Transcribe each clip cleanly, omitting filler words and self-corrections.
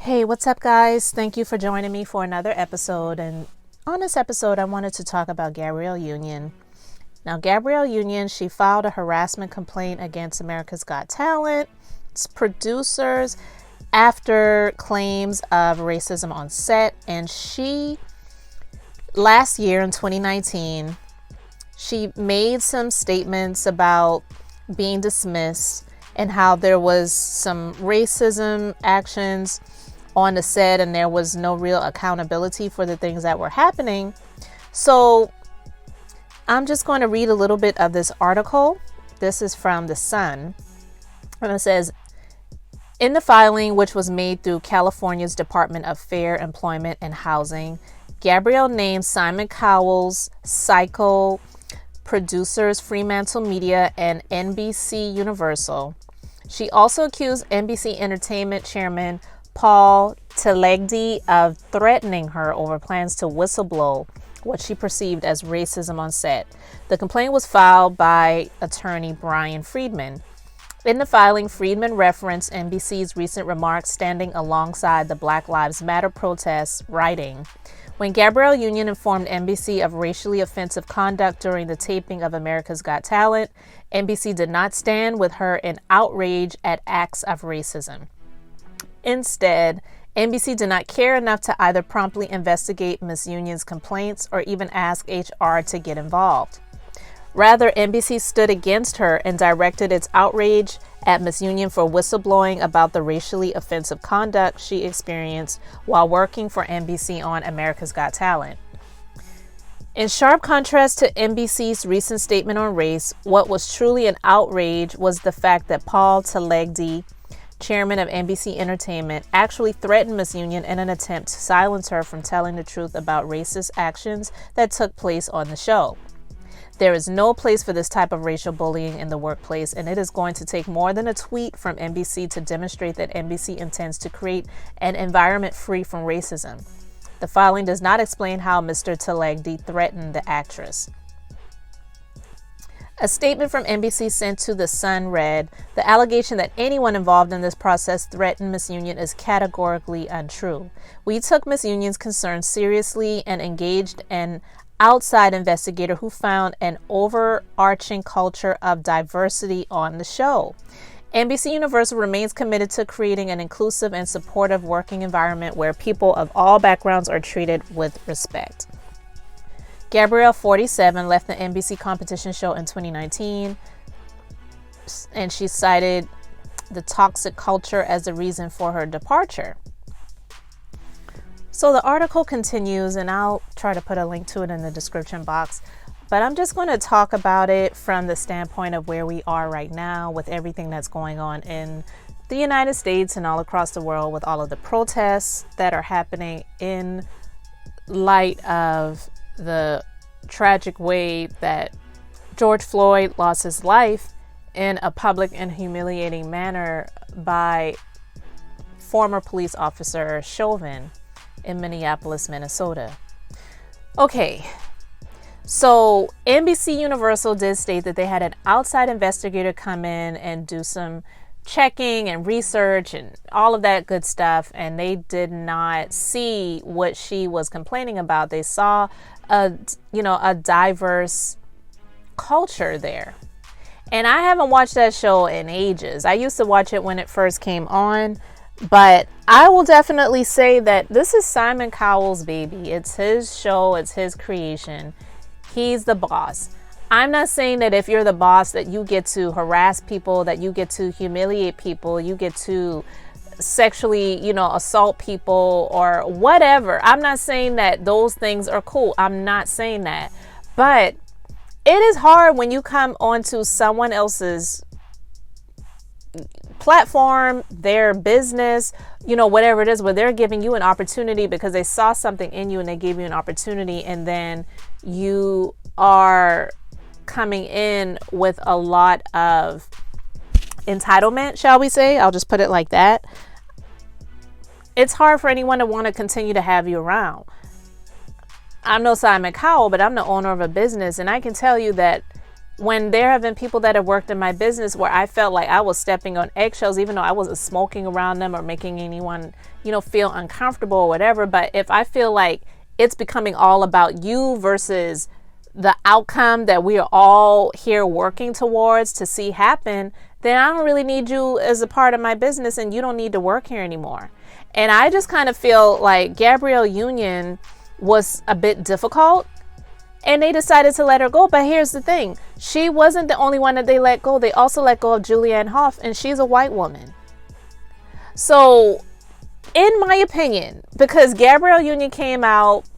Hey, what's up, guys? Thank you for joining me for another episode. And on this episode, I wanted to talk about Gabrielle Union. Now, Gabrielle Union, she filed a harassment complaint against America's Got Talent's producers after claims of racism on set. And last year in 2019, she made some statements about being dismissed and how there was some racism actions on the set and there was no real accountability for the things that were happening. So I'm just going to read a little bit of this article. This is from The Sun. And it says, in the filing, which was made through California's Department of Fair Employment and Housing, Gabrielle named Simon Cowell's Psycho producers Fremantle Media and NBC Universal. She also accused NBC Entertainment chairman Paul Telegdi of threatening her over plans to whistleblow what she perceived as racism on set. The complaint was filed by attorney Brian Friedman. In the filing, Friedman referenced NBC's recent remarks standing alongside the Black Lives Matter protests, writing, "When Gabrielle Union informed NBC of racially offensive conduct during the taping of America's Got Talent, NBC did not stand with her in outrage at acts of racism. Instead, NBC did not care enough to either promptly investigate Ms. Union's complaints or even ask HR to get involved. Rather, NBC stood against her and directed its outrage at Ms. Union for whistleblowing about the racially offensive conduct she experienced while working for NBC on America's Got Talent. In sharp contrast to NBC's recent statement on race, what was truly an outrage was the fact that Paul Telegdi, chairman of NBC Entertainment, actually threatened Ms. Union in an attempt to silence her from telling the truth about racist actions that took place on the show. There is no place for this type of racial bullying in the workplace, and it is going to take more than a tweet from NBC to demonstrate that NBC intends to create an environment free from racism. The filing does not explain how Mr. Telegdi threatened the actress." A statement from NBC sent to The Sun read, "The allegation that anyone involved in this process threatened Ms. Union is categorically untrue. We took Ms. Union's concerns seriously and engaged an outside investigator who found an overarching culture of diversity on the show. NBC Universal remains committed to creating an inclusive and supportive working environment where people of all backgrounds are treated with respect." Gabrielle, 47, left the NBC competition show in 2019, and she cited the toxic culture as the reason for her departure. So the article continues, and I'll try to put a link to it in the description box, but I'm just going to talk about it from the standpoint of where we are right now with everything that's going on in the United States and all across the world with all of the protests that are happening in light of the tragic way that George Floyd lost his life in a public and humiliating manner by former police officer Chauvin in Minneapolis, Minnesota. Okay, so NBC Universal did state that they had an outside investigator come in and do some checking and research and all of that good stuff, and they did not see what she was complaining about. They saw a diverse culture there. And I haven't watched that show in ages. I used to watch it when it first came on, but I will definitely say that this is Simon Cowell's baby. It's his show, it's his creation. He's the boss. I'm not saying that if you're the boss that you get to harass people, that you get to humiliate people, you get to sexually, assault people or whatever. I'm not saying that those things are cool. I'm not saying that. But it is hard when you come onto someone else's platform, their business, whatever it is, where they're giving you an opportunity because they saw something in you and they gave you an opportunity, and then you are coming in with a lot of entitlement, shall we say? I'll just put it like that. It's hard for anyone to want to continue to have you around. I'm no Simon Cowell, but I'm the owner of a business, and I can tell you that when there have been people that have worked in my business where I felt like I was stepping on eggshells, even though I wasn't smoking around them or making anyone, feel uncomfortable or whatever. But if I feel like it's becoming all about you versus the outcome that we are all here working towards to see happen, then I don't really need you as a part of my business, and you don't need to work here anymore. And I just kind of feel like Gabrielle Union was a bit difficult, and they decided to let her go. But here's the thing. She wasn't the only one that they let go. They also let go of Julianne Hough, and she's a white woman. So in my opinion, because Gabrielle Union came out,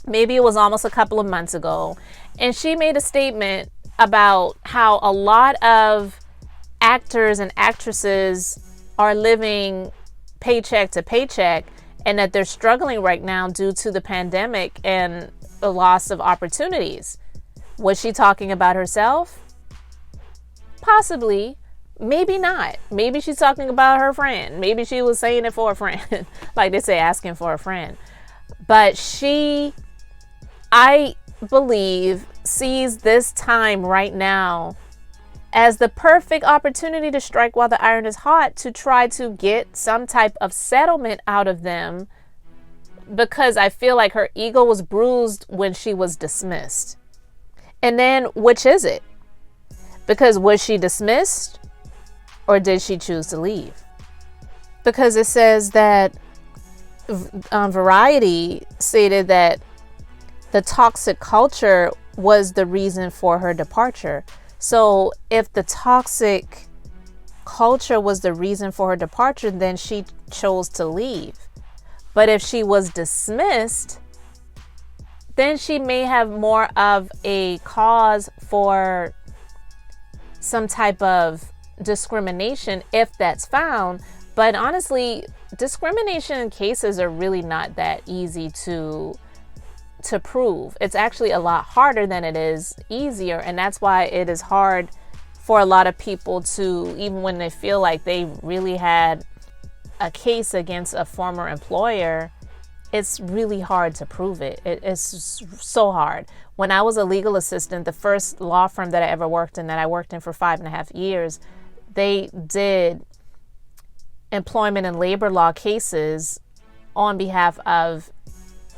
maybe it was almost a couple of months ago, and she made a statement about how a lot of actors and actresses are living paycheck to paycheck, and that they're struggling right now due to the pandemic and the loss of opportunities. Was she talking about herself? Possibly. Maybe not. Maybe she's talking about her friend. Maybe she was saying it for a friend. Like they say, asking for a friend. But she, I believe, sees this time right now as the perfect opportunity to strike while the iron is hot, to try to get some type of settlement out of them, because I feel like her ego was bruised when she was dismissed. And then, which is it? Because was she dismissed, or did she choose to leave? Because it says that Variety stated that the toxic culture was the reason for her departure. So if the toxic culture was the reason for her departure, then she chose to leave. But if she was dismissed, then she may have more of a cause for some type of discrimination if that's found. But honestly, discrimination cases are really not that easy to prove. It's actually a lot harder than it is easier, and that's why it is hard for a lot of people to, even when they feel like they really had a case against a former employer, it's really hard to prove it. It's so hard. When I was a legal assistant, the first law firm that I ever worked in, that I worked in for 5.5 years, they did employment and labor law cases on behalf of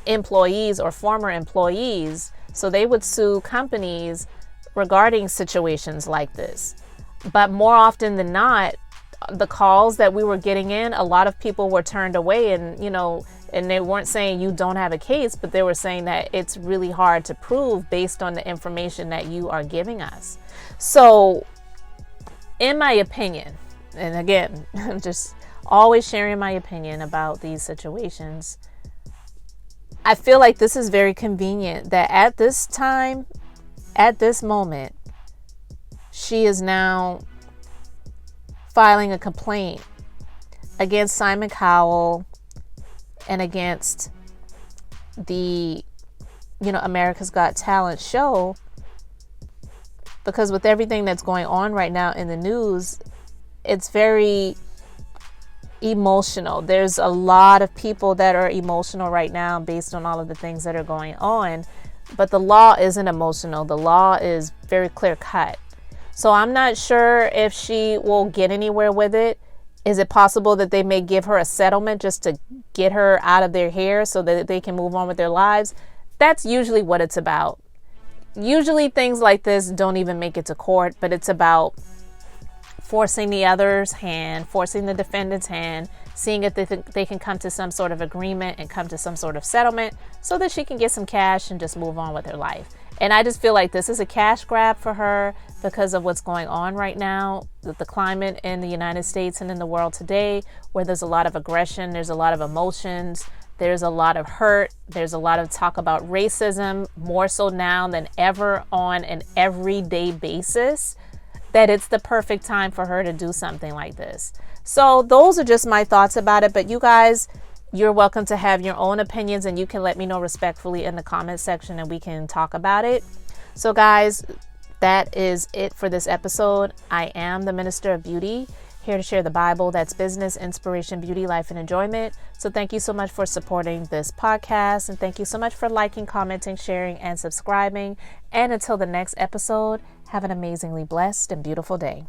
employees or former employees. So they would sue companies regarding situations like this. But more often than not, the calls that we were getting in, a lot of people were turned away, and and they weren't saying you don't have a case, but they were saying that it's really hard to prove based on the information that you are giving us. So in my opinion, and again, I'm just always sharing my opinion about these situations, I feel like this is very convenient that at this time, at this moment, she is now filing a complaint against Simon Cowell and against the, America's Got Talent show, because with everything that's going on right now in the news, it's very emotional. There's a lot of people that are emotional right now based on all of the things that are going on, but the law isn't emotional. The law is very clear cut. So I'm not sure if she will get anywhere with it. Is it possible that they may give her a settlement just to get her out of their hair so that they can move on with their lives? That's usually what it's about. Usually things like this don't even make it to court, but it's about forcing the other's hand, forcing the defendant's hand, seeing if they can come to some sort of agreement and come to some sort of settlement so that she can get some cash and just move on with her life. And I just feel like this is a cash grab for her because of what's going on right now, the climate in the United States and in the world today, where there's a lot of aggression, there's a lot of emotions, there's a lot of hurt, there's a lot of talk about racism, more so now than ever on an everyday basis, that it's the perfect time for her to do something like this. So those are just my thoughts about it. But you guys, you're welcome to have your own opinions, and you can let me know respectfully in the comment section and we can talk about it. So guys, that is it for this episode. I am the Minister of Beauty, here to share the Bible. That's business, inspiration, beauty, life, and enjoyment. So thank you so much for supporting this podcast. And thank you so much for liking, commenting, sharing, and subscribing. And until the next episode, have an amazingly blessed and beautiful day.